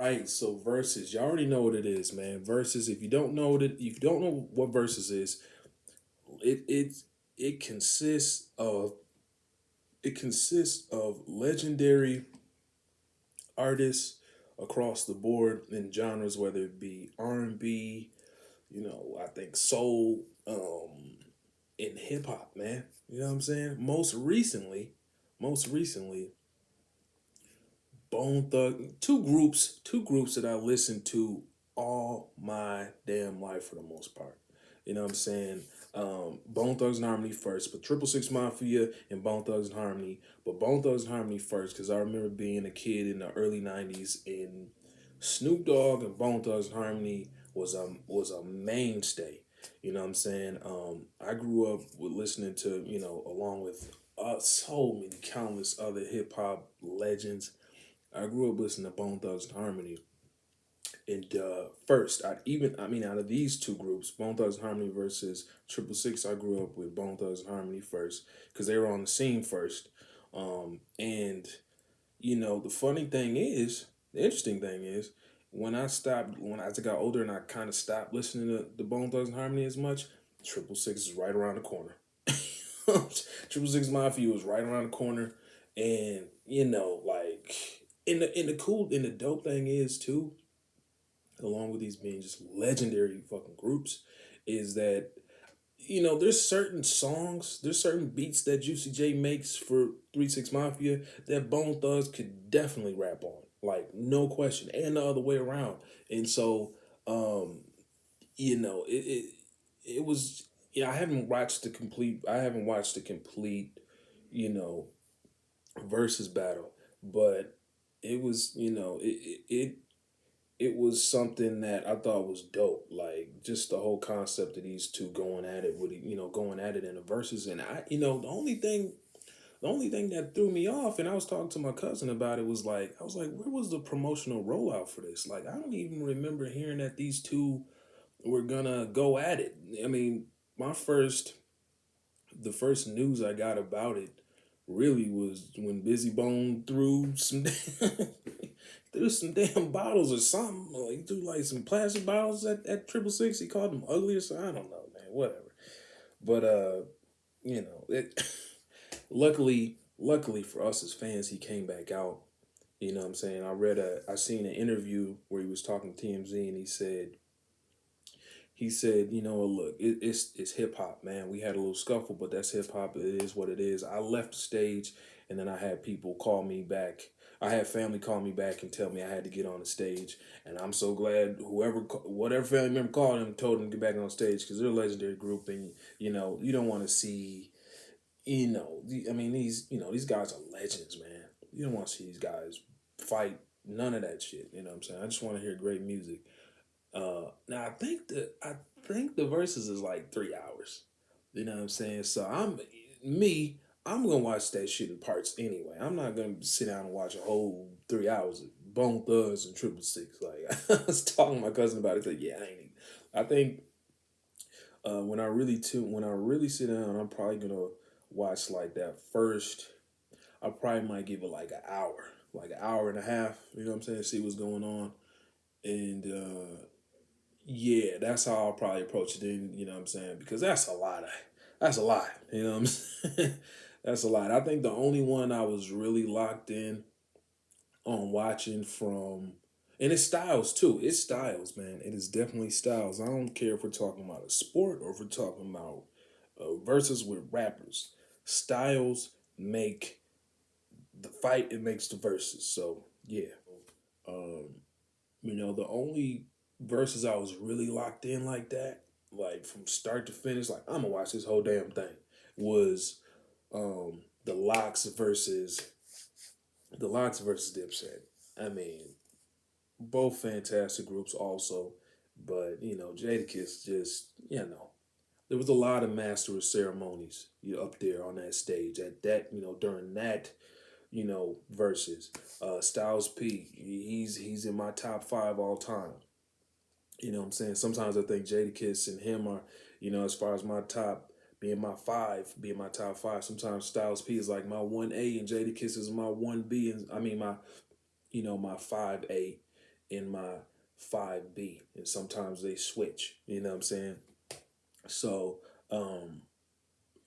Right, so Versus, you already know what it is, man. Versus, if you don't know if you don't know what Versus is, it it it consists of legendary artists across the board in genres, whether it be R&B, I think soul, in hip hop, man. You know what I'm saying? Most recently, Bone Thug, two groups that I listen to all my damn life for the most part. You know what I'm saying? Bone Thugs and Harmony first, but Triple Six Mafia and Bone Thugs and Harmony, but Bone Thugs and Harmony first because I remember being a kid in the early '90s and Snoop Dogg and Bone Thugs and Harmony was a mainstay. You know what I'm saying? I grew up with listening to along with so many countless other hip hop legends. I grew up listening to Bone Thugs and Harmony. And first, out of these two groups, Bone Thugs and Harmony versus Triple Six, I grew up with Bone Thugs and Harmony first because they were on the scene first. And the interesting thing is, when I got older and I kind of stopped listening to the Bone Thugs and Harmony as much, Triple Six is right around the corner. Triple Six Mafia was right around the corner, and like in the dope thing is too, along with these being just legendary fucking groups, is that there's certain beats that Juicy J makes for 3 6 Mafia that Bone Thugs could definitely rap on, like no question, and the other way around. And so, um, it was. I haven't watched the complete, you know, versus battle, but it was it was something that I thought was dope. Like just the whole concept of these two going at it going at it in the verses. And the only thing that threw me off, and I was talking to my cousin about it, was like, I was like, where was the promotional rollout for this? Like, I don't even remember hearing that these two were gonna go at it. I mean, my first the first news I got about it really was when Busy Bone threw some threw some damn bottles or something. Like he threw like some plastic bottles at Triple Six. He called them ugly or something. I don't know, man. Whatever. But it luckily for us as fans, he came back out. You know what I'm saying? I seen an interview where he was talking to TMZ and he said, look, it's hip hop, man. We had a little scuffle, but that's hip hop. It is what it is. I left the stage, and then I had people call me back. I had family call me back and tell me I had to get on the stage, and I'm so glad whatever family member called him told him to get back on stage because they're a legendary group, and you don't want to see, these guys are legends, man. You don't want to see these guys fight none of that shit. You know what I'm saying? I just want to hear great music. Now I think the verses is like 3 hours. You know what I'm saying? So I'm gonna watch that shit in parts anyway. I'm not gonna sit down and watch a whole 3 hours of Bone Thugs and Triple Six. Like I was talking to my cousin about it. Like, yeah, I ain't. I think when I really sit down, I'm probably gonna watch like that first. I probably might give it like an hour and a half. You know what I'm saying? See what's going on, and yeah, that's how I'll probably approach it. Then you know what I'm saying, because that's a lot. You know what I'm saying? That's a lot. I think the only one I was really locked in on watching from, and it's Styles too. It's Styles, man. It is definitely Styles. I don't care if we're talking about a sport or if we're talking about versus with rappers. Styles make the fight. It makes the verses. So yeah. Um, the only verses I was really locked in like that, like from start to finish, like I'm gonna watch this whole damn thing, was the Locks versus Dipset. I mean, both fantastic groups also, but Jadakiss just there was a lot of master of ceremonies up there on that stage at that during that versus Styles P. He's in my top five all time. You know what I'm saying? Sometimes I think Jadakiss and him are, as far as my top being my top five. Sometimes Styles P is like my 1A and Jadakiss is my 1B, and I mean my 5A. in my 5B, and sometimes they switch. You know what I'm saying? So,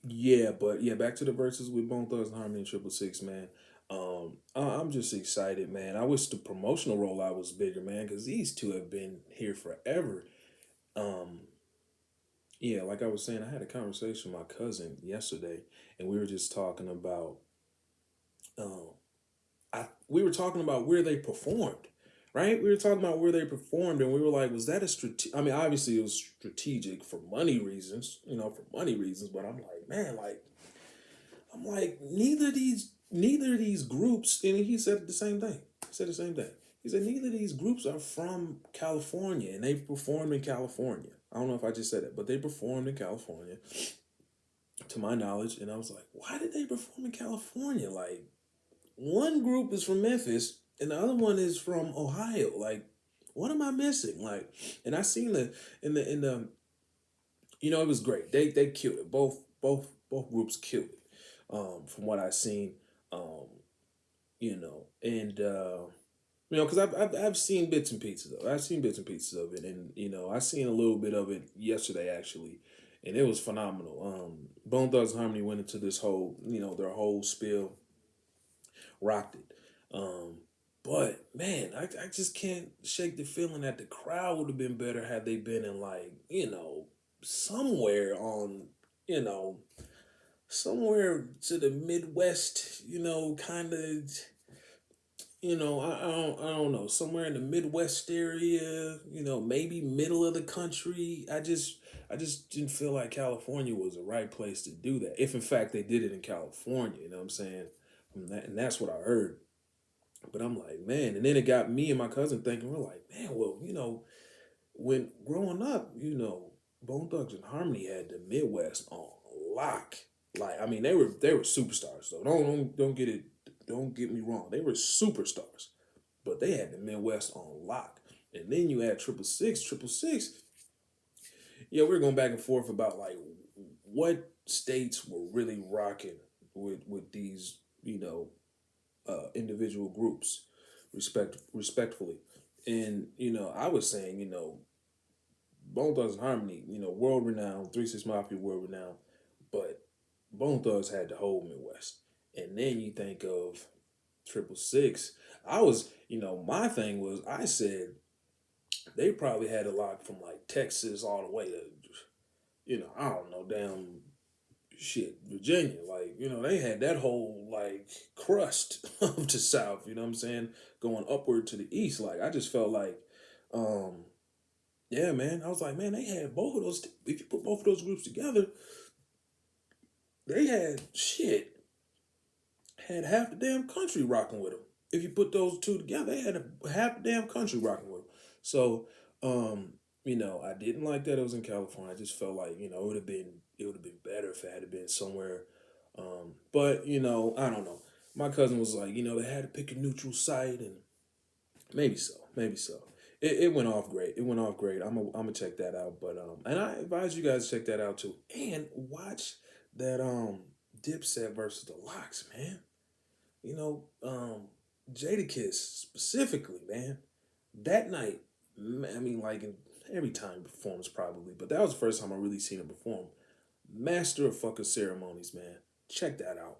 yeah, but yeah, back to the verses with Bone Thugs and Harmony and Triple Six, man. I'm just excited, man. I wish the promotional rollout was bigger, man, because these two have been here forever. Um, yeah, like I was saying, I had a conversation with my cousin yesterday, and we were just talking about um, we were talking about where they performed, right? We were talking about where they performed, and we were like, was that a I mean, obviously it was strategic for money reasons, for money reasons. But I'm like, man, like, I'm like, neither of these groups, and he said the same thing. He said the same thing. He said neither of these groups are from California, and they performed in California. I don't know if I just said it, but they performed in California, to my knowledge. And I was like, why did they perform in California? Like, one group is from Memphis and the other one is from Ohio. Like, what am I missing? Like, and I seen the it was great. They killed it. Both groups killed it. From what I seen, um, and because I've seen bits and pieces of it. I've seen bits and pieces of it, and I seen a little bit of it yesterday actually, and it was phenomenal. Bone Thugs and Harmony went into this whole their whole spiel, rocked it. Um, but man, I just can't shake the feeling that the crowd would have been better had they been in like somewhere on you know somewhere to the Midwest, kind of I don't know, somewhere in the Midwest area, maybe middle of the country. I just didn't feel like California was the right place to do that. If in fact they did it in California, you know what I'm saying? And that's what I heard. But I'm like, man, and then it got me and my cousin thinking, we're like, man, well, when growing up, Bone Thugs and Harmony had the Midwest on lock. Like, I mean, they were superstars though. Don't get me wrong. They were superstars, but they had the Midwest on lock. And then you had Triple Six. Triple Six. Yeah, we were going back and forth about like what states were really rocking with these individual groups, respectfully. And I was saying Bone Thugs and Harmony, world renowned, 3 6 Mafia, world renowned, but Bone Thugs had the whole Midwest. And then you think of Triple Six. I was, my thing was, I said they probably had a lot from like Texas all the way to, I don't know, damn shit, Virginia. Like, they had that whole like crust of the South, you know what I'm saying? Going upward to the east. Like, I just felt like, um, yeah, man. I was like, man, they had both of those. If you put both of those groups together, they had shit, had half the damn country rocking with them. If you put those two together, they had half the damn country rocking with them. So, I didn't like that it was in California. I just felt like it would have been better if it had been somewhere. But I don't know. My cousin was like, they had to pick a neutral site, and maybe so, maybe so. It went off great. It went off great. I'm gonna check that out. But and I advise you guys to check that out too, and watch that Dipset versus the Locks, man. You know, Jadakiss specifically, man. That night, I mean, like in every time he performs probably, but that was the first time I really seen him perform. Master of fucking ceremonies, man. Check that out.